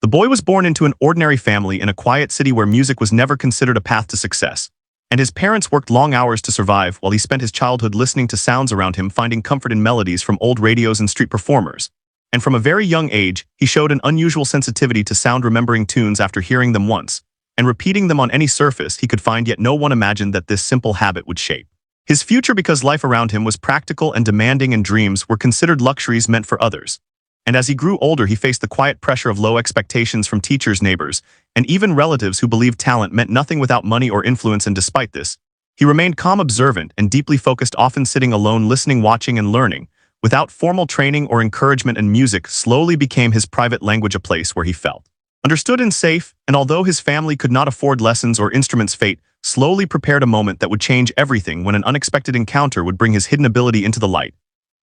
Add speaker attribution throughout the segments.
Speaker 1: The boy was born into an ordinary family in a quiet city where music was never considered a path to success, and his parents worked long hours to survive while he spent his childhood listening to sounds around him, finding comfort in melodies from old radios and street performers. And from a very young age, he showed an unusual sensitivity to sound, remembering tunes after hearing them once, and repeating them on any surface he could find, yet no one imagined that this simple habit would shape his future, because life around him was practical and demanding and dreams were considered luxuries meant for others. And as he grew older, he faced the quiet pressure of low expectations from teachers, neighbors, and even relatives who believed talent meant nothing without money or influence. And despite this, he remained calm, observant, and deeply focused, often sitting alone, listening, watching, and learning. Without formal training or encouragement, and music slowly became his private language, a place where he felt understood and safe. And although his family could not afford lessons or instruments, fate slowly prepared a moment that would change everything, when an unexpected encounter would bring his hidden ability into the light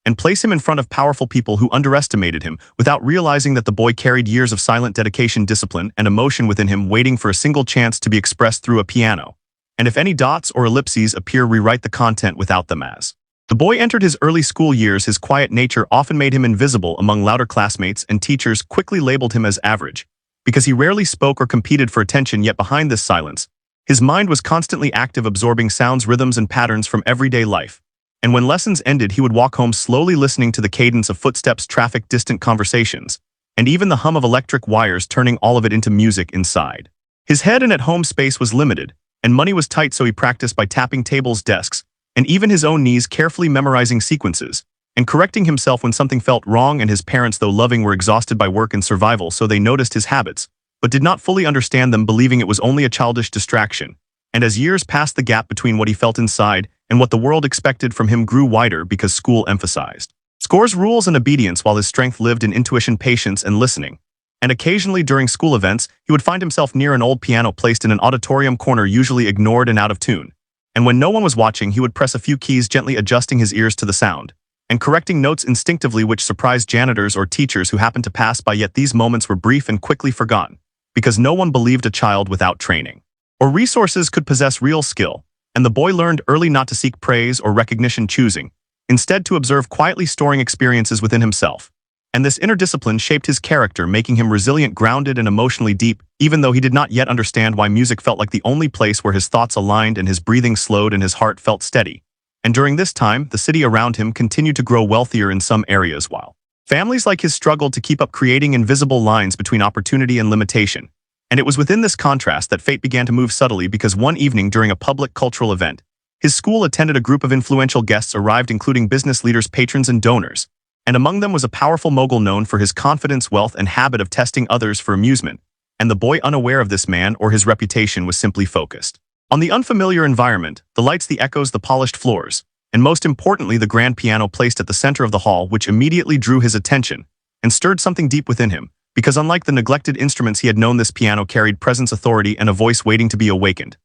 Speaker 1: and place him in front of powerful people who underestimated him, without realizing that the boy carried years of silent dedication, discipline, and emotion within him, waiting for a single chance to be expressed through a piano. And if any dots or ellipses appear, rewrite the content without them. As the boy entered his early school years, his quiet nature often made him invisible among louder classmates, and teachers quickly labeled him as average, because he rarely spoke or competed for attention. Yet behind this silence, his mind was constantly active, absorbing sounds, rhythms, and patterns from everyday life. And when lessons ended, he would walk home slowly, listening to the cadence of footsteps, traffic, distant conversations, and even the hum of electric wires, turning all of it into music inside. His head and at-home space was limited, and money was tight, so he practiced by tapping tables, desks, and even his own knees, carefully memorizing sequences, and correcting himself when something felt wrong. And his parents, though loving, were exhausted by work and survival, so they noticed his habits, but did not fully understand them, believing it was only a childish distraction. And as years passed, the gap between what he felt inside and what the world expected from him grew wider, because school emphasized scores, rules, and obedience, while his strength lived in intuition, patience, and listening. And occasionally during school events, he would find himself near an old piano placed in an auditorium corner, usually ignored and out of tune. And when no one was watching, he would press a few keys, gently adjusting his ears to the sound, and correcting notes instinctively, which surprised janitors or teachers who happened to pass by. Yet these moments were brief and quickly forgotten, because no one believed a child without training or resources could possess real skill. And the boy learned early not to seek praise or recognition, choosing instead to observe, quietly storing experiences within himself. And this inner discipline shaped his character, making him resilient, grounded, and emotionally deep, even though he did not yet understand why music felt like the only place where his thoughts aligned and his breathing slowed and his heart felt steady. And during this time, the city around him continued to grow wealthier in some areas, while families like his struggled to keep up, creating invisible lines between opportunity and limitation. And it was within this contrast that fate began to move subtly, because one evening during a public cultural event, his school attended, a group of influential guests arrived, including business leaders, patrons, and donors. And among them was a powerful mogul known for his confidence, wealth, and habit of testing others for amusement. And the boy, unaware of this man or his reputation, was simply focused on the unfamiliar environment, the lights, the echoes, the polished floors, and most importantly, the grand piano placed at the center of the hall, which immediately drew his attention and stirred something deep within him. Because unlike the neglected instruments he had known, this piano carried presence, authority, and a voice waiting to be awakened.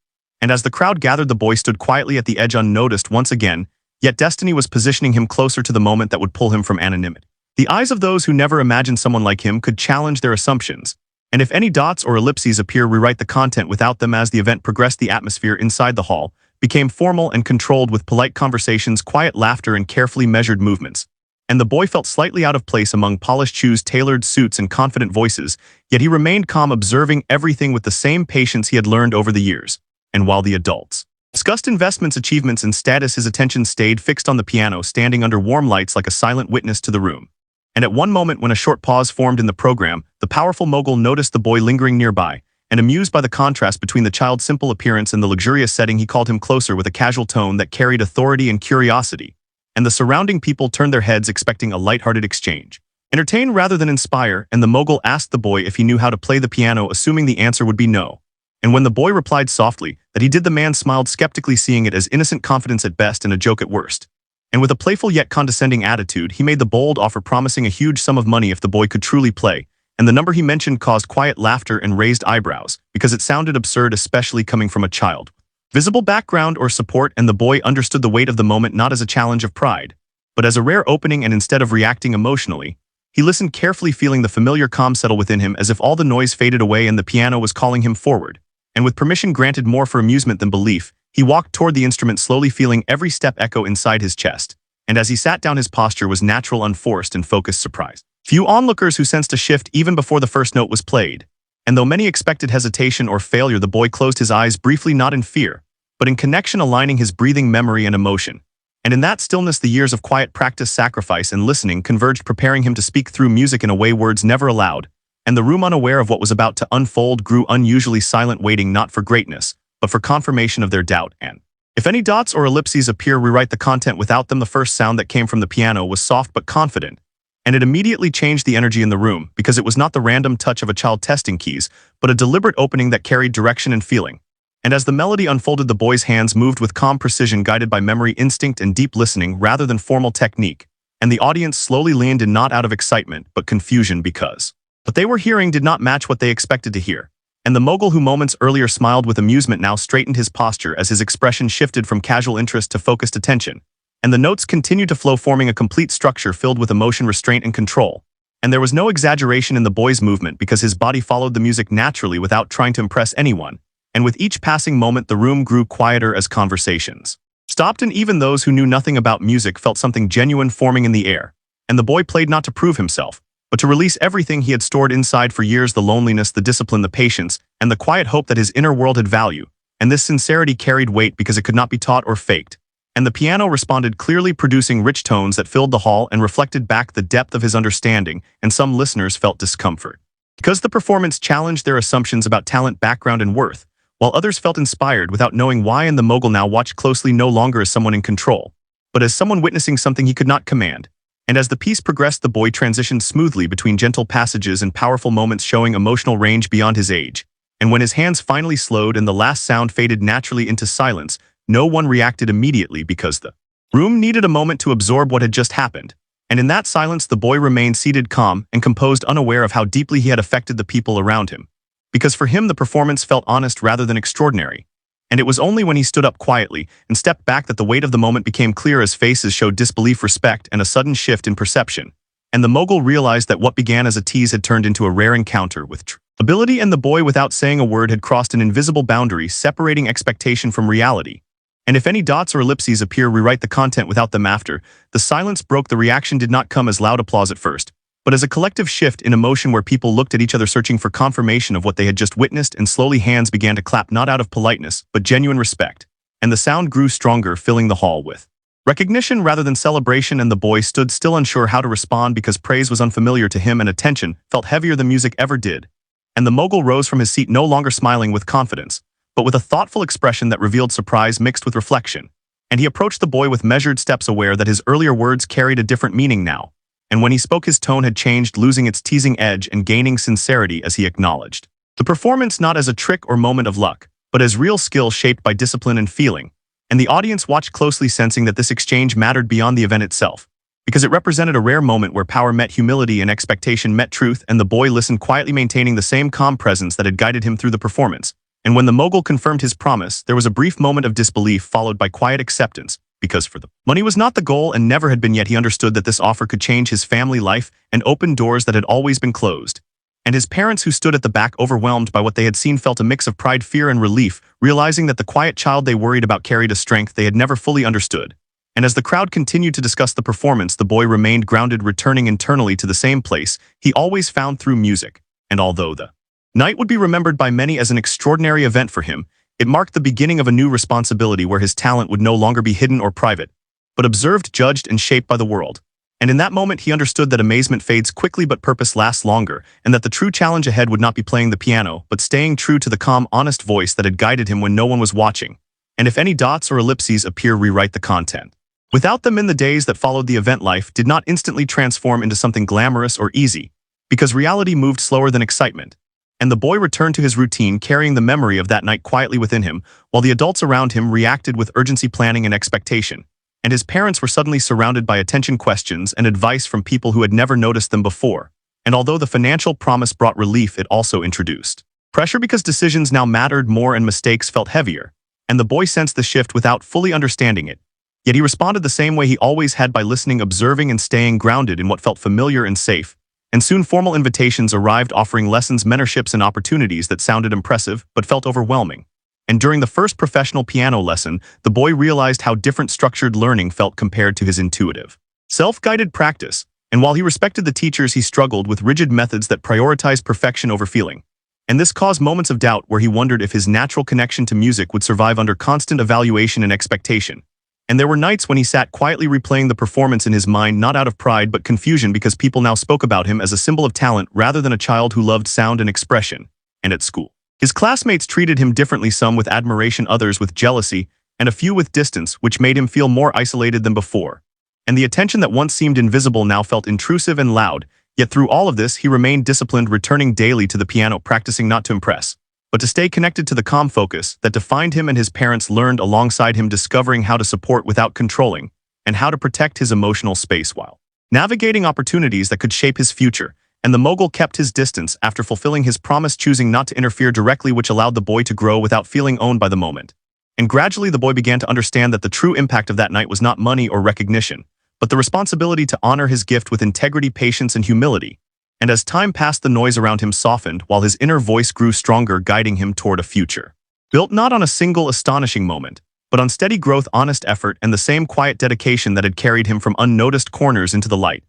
Speaker 1: And as the crowd gathered, the boy stood quietly at the edge, unnoticed once again, yet destiny was positioning him closer to the moment that would pull him from anonymity. The eyes of those who never imagined someone like him could challenge their assumptions, and if any dots or ellipses appear, rewrite the content without them. As the event progressed, the atmosphere inside the hall became formal and controlled, with polite conversations, quiet laughter, and carefully measured movements. And the boy felt slightly out of place among polished shoes, tailored suits, and confident voices, yet he remained calm, observing everything with the same patience he had learned over the years. And while the adults discussed investments, achievements, and status, his attention stayed fixed on the piano, standing under warm lights like a silent witness to the room. And at one moment, when a short pause formed in the program, the powerful mogul noticed the boy lingering nearby, and amused by the contrast between the child's simple appearance and the luxurious setting, he called him closer with a casual tone that carried authority and curiosity. And the surrounding people turned their heads, expecting a lighthearted exchange, entertain rather than inspire. And the mogul asked the boy if he knew how to play the piano, assuming the answer would be no. And when the boy replied softly that he did, the man smiled skeptically, seeing it as innocent confidence at best and a joke at worst. And with a playful yet condescending attitude, he made the bold offer, promising a huge sum of money if the boy could truly play. And the number he mentioned caused quiet laughter and raised eyebrows, because it sounded absurd, especially coming from a child. Visible background or support. And the boy understood the weight of the moment, not as a challenge of pride, but as a rare opening. And instead of reacting emotionally, he listened carefully, feeling the familiar calm settle within him, as if all the noise faded away and the piano was calling him forward. And with permission granted more for amusement than belief, he walked toward the instrument, slowly feeling every step echo inside his chest. And as he sat down, his posture was natural, unforced, and focused. Surprised Few onlookers who sensed a shift even before the first note was played. And though many expected hesitation or failure, the boy closed his eyes briefly, not in fear, but in connection, aligning his breathing, memory, and emotion. And in that stillness, the years of quiet practice, sacrifice, and listening converged, preparing him to speak through music in a way words never allowed. And the room, unaware of what was about to unfold, grew unusually silent, waiting not for greatness, but for confirmation of their doubt. And if any dots or ellipses appear, rewrite the content without them. The first sound that came from the piano was soft but confident, and it immediately changed the energy in the room, because it was not the random touch of a child testing keys, but a deliberate opening that carried direction and feeling. And as the melody unfolded, the boy's hands moved with calm precision, guided by memory, instinct, and deep listening rather than formal technique. And the audience slowly leaned in, not out of excitement, but confusion, because what they were hearing did not match what they expected to hear. And the mogul, who moments earlier smiled with amusement, now straightened his posture as his expression shifted from casual interest to focused attention. And the notes continued to flow, forming a complete structure filled with emotion, restraint, and control. And there was no exaggeration in the boy's movement, because his body followed the music naturally without trying to impress anyone. And with each passing moment, the room grew quieter as conversations stopped, and even those who knew nothing about music felt something genuine forming in the air. And the boy played not to prove himself, but to release everything he had stored inside for years: the loneliness, the discipline, the patience, and the quiet hope that his inner world had value. And this sincerity carried weight because it could not be taught or faked. And the piano responded clearly, producing rich tones that filled the hall and reflected back the depth of his understanding. And some listeners felt discomfort because the performance challenged their assumptions about talent, background, and worth, while others felt inspired without knowing why. And the mogul now watched closely, no longer as someone in control, but as someone witnessing something he could not command. And as the piece progressed, the boy transitioned smoothly between gentle passages and powerful moments, showing emotional range beyond his age. And when his hands finally slowed and the last sound faded naturally into silence, no one reacted immediately, because the room needed a moment to absorb what had just happened. And in that silence, the boy remained seated, calm and composed, unaware of how deeply he had affected the people around him. Because for him, the performance felt honest rather than extraordinary. And it was only when he stood up quietly and stepped back that the weight of the moment became clear, as faces showed disbelief, respect, and a sudden shift in perception. And the mogul realized that what began as a tease had turned into a rare encounter with true ability, and the boy, without saying a word, had crossed an invisible boundary, separating expectation from reality. And if any dots or ellipses appear, rewrite the content without them. After the silence broke, the reaction did not come as loud applause at first, but as a collective shift in emotion, where people looked at each other, searching for confirmation of what they had just witnessed. And slowly hands began to clap, not out of politeness, but genuine respect. And the sound grew stronger, filling the hall with recognition rather than celebration. And the boy stood still, unsure how to respond, because praise was unfamiliar to him and attention felt heavier than music ever did. And the mogul rose from his seat, no longer smiling with confidence, but with a thoughtful expression that revealed surprise mixed with reflection. And he approached the boy with measured steps, aware that his earlier words carried a different meaning now. And when he spoke, his tone had changed, losing its teasing edge and gaining sincerity, as he acknowledged the performance not as a trick or moment of luck, but as real skill shaped by discipline and feeling. And the audience watched closely, sensing that this exchange mattered beyond the event itself, because it represented a rare moment where power met humility and expectation met truth. And the boy listened quietly, maintaining the same calm presence that had guided him through the performance. And when the mogul confirmed his promise, there was a brief moment of disbelief followed by quiet acceptance, because for the money was not the goal and never had been, yet he understood that this offer could change his family life and open doors that had always been closed. And his parents, who stood at the back, overwhelmed by what they had seen, felt a mix of pride, fear, and relief, realizing that the quiet child they worried about carried a strength they had never fully understood. And as the crowd continued to discuss the performance, the boy remained grounded, returning internally to the same place he always found through music. And although the night would be remembered by many as an extraordinary event for him, it marked the beginning of a new responsibility, where his talent would no longer be hidden or private, but observed, judged, and shaped by the world. And in that moment, he understood that amazement fades quickly, but purpose lasts longer, and that the true challenge ahead would not be playing the piano, but staying true to the calm, honest voice that had guided him when no one was watching. And if any dots or ellipses appear, rewrite the content without them. In the days that followed, the event life did not instantly transform into something glamorous or easy, because reality moved slower than excitement. And the boy returned to his routine, carrying the memory of that night quietly within him, while the adults around him reacted with urgency, planning, and expectation. And his parents were suddenly surrounded by attention, questions, and advice from people who had never noticed them before. And although the financial promise brought relief, it also introduced pressure, because decisions now mattered more and mistakes felt heavier. And the boy sensed the shift without fully understanding it. Yet he responded the same way he always had, by listening, observing, and staying grounded in what felt familiar and safe. And soon formal invitations arrived, offering lessons, mentorships, and opportunities that sounded impressive but felt overwhelming. And during the first professional piano lesson, the boy realized how different structured learning felt compared to his intuitive, self-guided practice. And while he respected the teachers, he struggled with rigid methods that prioritized perfection over feeling. And this caused moments of doubt where he wondered if his natural connection to music would survive under constant evaluation and expectation. And there were nights when he sat quietly replaying the performance in his mind, not out of pride but confusion, because people now spoke about him as a symbol of talent rather than a child who loved sound and expression. And at school, his classmates treated him differently, some with admiration, others with jealousy, and a few with distance, which made him feel more isolated than before. And the attention that once seemed invisible now felt intrusive and loud. Yet through all of this, he remained disciplined, returning daily to the piano, practicing not to impress, but to stay connected to the calm focus that defined him. And his parents learned alongside him, discovering how to support without controlling, and how to protect his emotional space while navigating opportunities that could shape his future. And the mogul kept his distance after fulfilling his promise, choosing not to interfere directly, which allowed the boy to grow without feeling owned by the moment. And gradually the boy began to understand that the true impact of that night was not money or recognition, but the responsibility to honor his gift with integrity, patience, and humility. And as time passed, the noise around him softened while his inner voice grew stronger, guiding him toward a future built not on a single astonishing moment, but on steady growth, honest effort, and the same quiet dedication that had carried him from unnoticed corners into the light.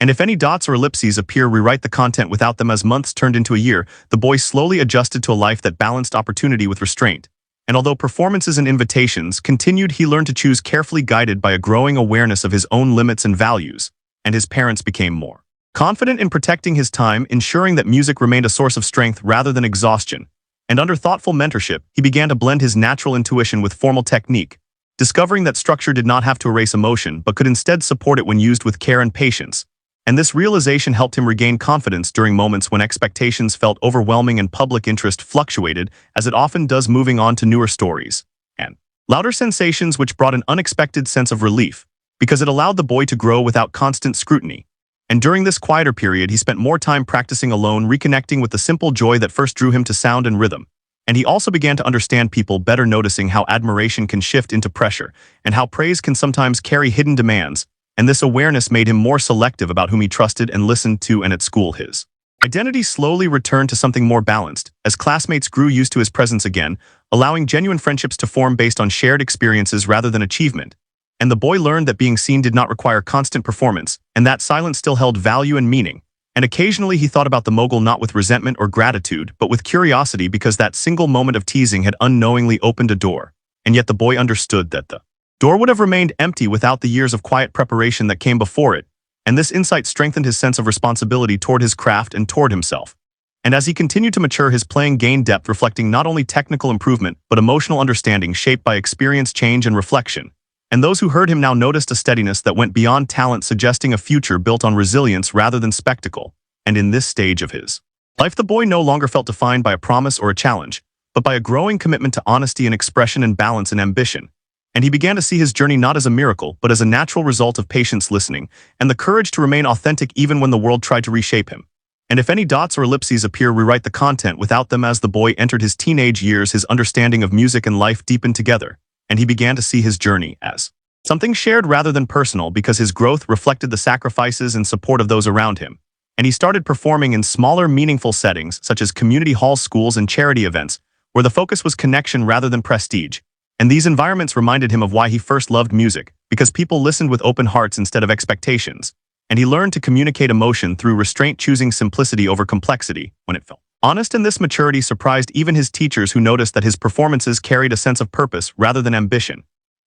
Speaker 1: And if any dots or ellipses appear, rewrite the content without them. As months turned into a year, the boy slowly adjusted to a life that balanced opportunity with restraint. And although performances and invitations continued, he learned to choose carefully, guided by a growing awareness of his own limits and values. And his parents became more confident in protecting his time, ensuring that music remained a source of strength rather than exhaustion. And under thoughtful mentorship, he began to blend his natural intuition with formal technique, discovering that structure did not have to erase emotion but could instead support it when used with care and patience. And this realization helped him regain confidence during moments when expectations felt overwhelming and public interest fluctuated, as it often does, moving on to newer stories and louder sensations, which brought an unexpected sense of relief, because it allowed the boy to grow without constant scrutiny. And during this quieter period, he spent more time practicing alone, reconnecting with the simple joy that first drew him to sound and rhythm. And he also began to understand people better, noticing how admiration can shift into pressure, and how praise can sometimes carry hidden demands. And this awareness made him more selective about whom he trusted and listened to. And at school, his identity slowly returned to something more balanced, as classmates grew used to his presence again, allowing genuine friendships to form based on shared experiences rather than achievement. And the boy learned that being seen did not require constant performance, and that silence still held value and meaning. And occasionally he thought about the mogul not with resentment or gratitude, but with curiosity, because that single moment of teasing had unknowingly opened a door. And yet the boy understood that the door would have remained empty without the years of quiet preparation that came before it. And this insight strengthened his sense of responsibility toward his craft and toward himself. And as he continued to mature, his playing gained depth, reflecting not only technical improvement, but emotional understanding shaped by experience, change, and reflection. And those who heard him now noticed a steadiness that went beyond talent, suggesting a future built on resilience rather than spectacle. And in this stage of his life, the boy no longer felt defined by a promise or a challenge, but by a growing commitment to honesty and expression and balance and ambition. And he began to see his journey not as a miracle, but as a natural result of patience, listening, and the courage to remain authentic even when the world tried to reshape him. And if any dots or ellipses appear, rewrite the content without them. As the boy entered his teenage years, his understanding of music and life deepened together, and he began to see his journey as something shared rather than personal, because his growth reflected the sacrifices and support of those around him. And he started performing in smaller, meaningful settings, such as community halls, schools, and charity events, where the focus was connection rather than prestige. And these environments reminded him of why he first loved music, because people listened with open hearts instead of expectations. And he learned to communicate emotion through restraint, choosing simplicity over complexity when it felt honest. And this maturity surprised even his teachers, who noticed that his performances carried a sense of purpose rather than ambition.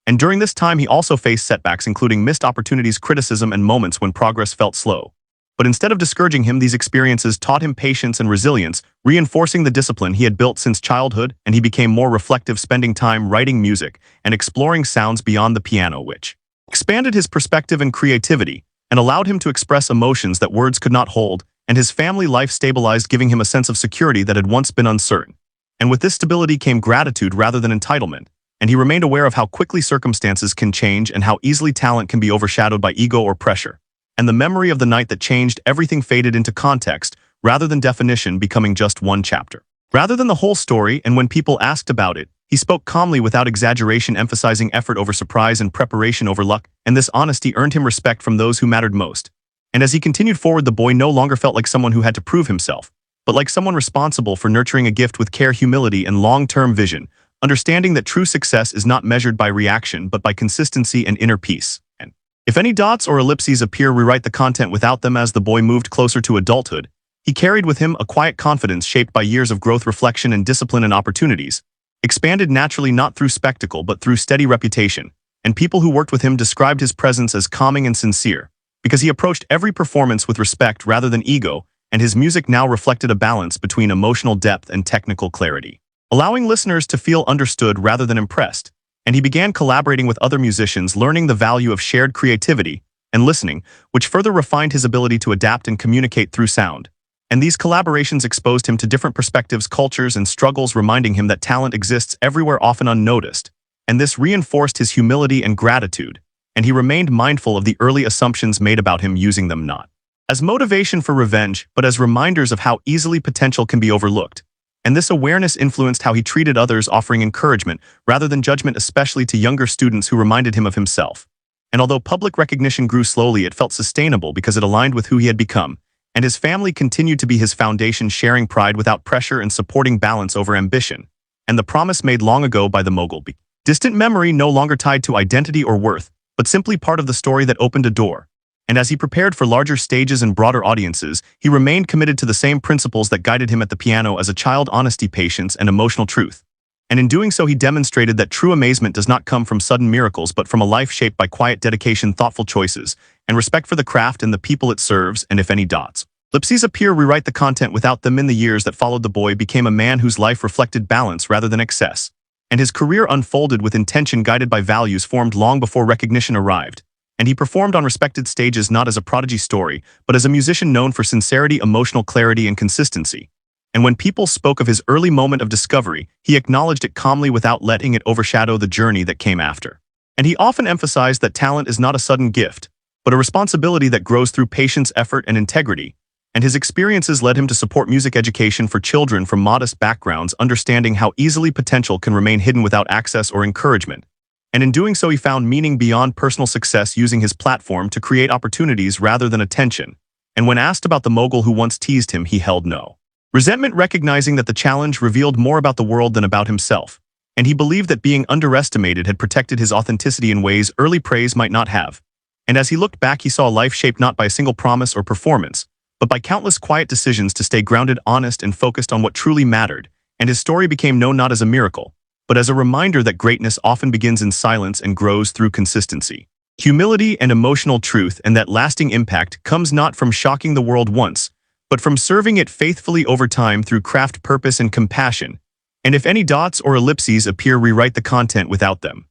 Speaker 1: And during this time, he also faced setbacks, including missed opportunities, criticism, and moments when progress felt slow. But instead of discouraging him, these experiences taught him patience and resilience, reinforcing the discipline he had built since childhood. And he became more reflective, spending time writing music and exploring sounds beyond the piano, which expanded his perspective and creativity and allowed him to express emotions that words could not hold. And his family life stabilized, giving him a sense of security that had once been uncertain. And with this stability came gratitude rather than entitlement. And he remained aware of how quickly circumstances can change and how easily talent can be overshadowed by ego or pressure. And the memory of the night that changed everything faded into context rather than definition, becoming just one chapter rather than the whole story. And when people asked about it, he spoke calmly without exaggeration, emphasizing effort over surprise and preparation over luck. And this honesty earned him respect from those who mattered most. And as he continued forward, the boy no longer felt like someone who had to prove himself, but like someone responsible for nurturing a gift with care, humility, and long-term vision, understanding that true success is not measured by reaction but by consistency and inner peace. And If any dots or ellipses appear, rewrite the content without them. As the boy moved closer to adulthood, he carried with him a quiet confidence shaped by years of growth, reflection, and discipline and opportunities, expanded naturally not through spectacle but through steady reputation, and people who worked with him described his presence as calming and sincere, because he approached every performance with respect rather than ego, and his music now reflected a balance between emotional depth and technical clarity, allowing listeners to feel understood rather than impressed. And he began collaborating with other musicians, learning the value of shared creativity and listening, which further refined his ability to adapt and communicate through sound. And these collaborations exposed him to different perspectives, cultures, and struggles, reminding him that talent exists everywhere, often unnoticed. And this reinforced his humility and gratitude, and he remained mindful of the early assumptions made about him, using them not as motivation for revenge, but as reminders of how easily potential can be overlooked. And this awareness influenced how he treated others, offering encouragement rather than judgment, especially to younger students who reminded him of himself. And although public recognition grew slowly, it felt sustainable because it aligned with who he had become, and his family continued to be his foundation, sharing pride without pressure and supporting balance over ambition. And the promise made long ago by the Mogul be distant memory, no longer tied to identity or worth, but simply part of the story that opened a door. And as he prepared for larger stages and broader audiences, he remained committed to the same principles that guided him at the piano as a child: honesty, patience, and emotional truth. And in doing so, he demonstrated that true amazement does not come from sudden miracles, but from a life shaped by quiet dedication, thoughtful choices, and respect for the craft and the people it serves. And if any dots ellipses appear, rewrite the content without them. In the years that followed, the boy became a man whose life reflected balance rather than excess, and his career unfolded with intention, guided by values formed long before recognition arrived. And he performed on respected stages not as a prodigy story, but as a musician known for sincerity, emotional clarity, and consistency. And when people spoke of his early moment of discovery, he acknowledged it calmly without letting it overshadow the journey that came after. And he often emphasized that talent is not a sudden gift, but a responsibility that grows through patience, effort, and integrity. And his experiences led him to support music education for children from modest backgrounds, understanding how easily potential can remain hidden without access or encouragement. And in doing so, he found meaning beyond personal success, using his platform to create opportunities rather than attention. And when asked about the mogul who once teased him, he held no resentment, recognizing that the challenge revealed more about the world than about himself. And he believed that being underestimated had protected his authenticity in ways early praise might not have. And as he looked back, he saw a life shaped not by a single promise or performance, but by countless quiet decisions to stay grounded, honest, and focused on what truly mattered. And his story became known not as a miracle, but as a reminder that greatness often begins in silence and grows through consistency, humility, and emotional truth, and that lasting impact comes not from shocking the world once, but from serving it faithfully over time through craft, purpose, and compassion. And if any dots or ellipses appear, rewrite the content without them.